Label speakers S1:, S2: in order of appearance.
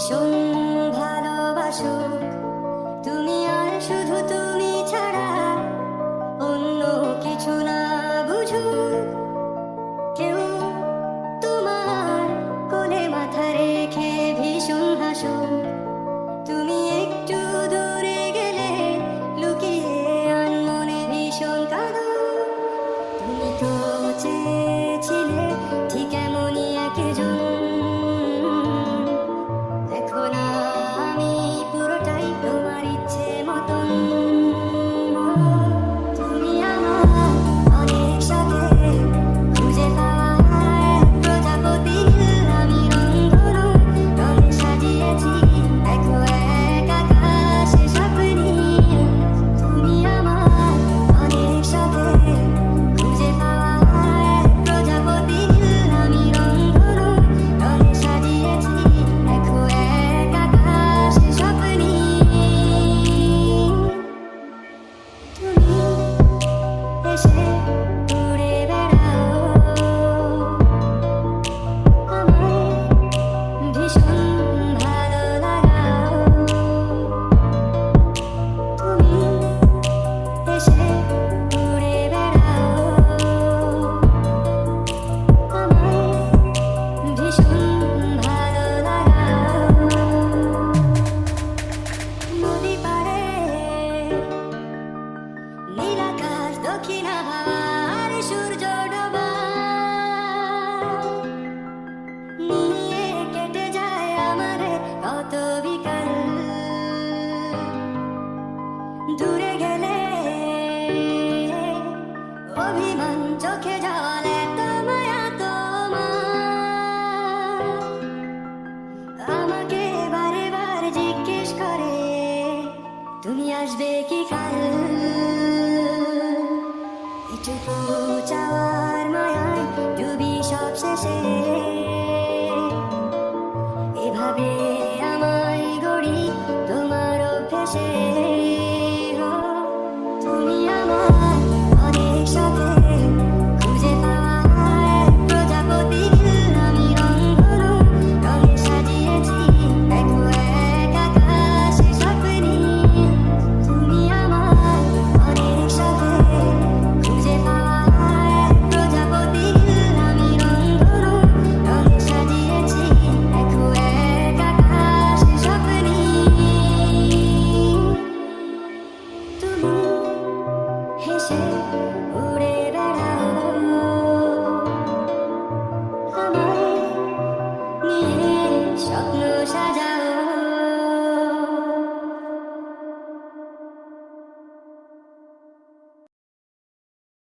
S1: ভীষণ ভালোবাসো তুমি, আর শুধু তুমি ছাড়া অন্য কিছু না বুঝো কেউ। তোমার কোলে মাথা রেখে ভীষণ হাসো, তুমি একটু দূরে গেলে লুকিয়ে আনমনে ভীষণ কাঁদো। তুমি তো চেয়েছিলে ঠিক এমনই একজন, দেখো না আমি পুরোটাই তোমার ইচ্ছে মতন। তুমি আমার অনেক সাথে খুঁজে পাওয়া এক প্রজাপতি, আমি রংধনু রঙে সাজিয়েছি দেখো এক আকাশে স্বপ্নি। তুমি আমার অনেক সাথে খুঁজে পাওয়া এক প্রজাপতি, আমি রংধনু রঙে সাজিয়েছি দেখো এক আকাশে স্বপ্নি। তুমি এসে উড়ে বেড়াও, আমায় ভীষণ ভালো লাগাও। তুমি এসে উড়ে বেড়াও, আমায় ভীষণ ভালো লাগাও। নদী পাড়ে নীল আকাশ দক্ষিণ হাওয়ার সূর্য ডোবা নিয়ে কেটে যায় আমার কত বিকাল। দূরে গেলে অভিমান চোখে জল এত মায়া তোমার, আমাকে বারে বার জিজ্ঞেস করে তুমি আসবে কি কাল। এটুকু চাওয়ার মায়ায় ডুবি সব শেষে, এভাবে আমায় গড়ি তোমার অভ্যেসে। ও, তুমি আমার অনেক সাথে খুঁজে পাওয়া এক প্রজাপতি, আমি রংধনু রঙে সাজিয়েছি দেখো এক আকাশে স্বপ্নি। তুমি আমার অনেক সাথে খুঁজে পাওয়া এক প্রজাপতি, আমি রংধনু রঙে সাজিয়েছি দেখো এক আকাশে স্বপ্নি। তুমি হেসে উড়ে বেড়াও, আমায় নিয়ে স্বপ্ন সাজাও।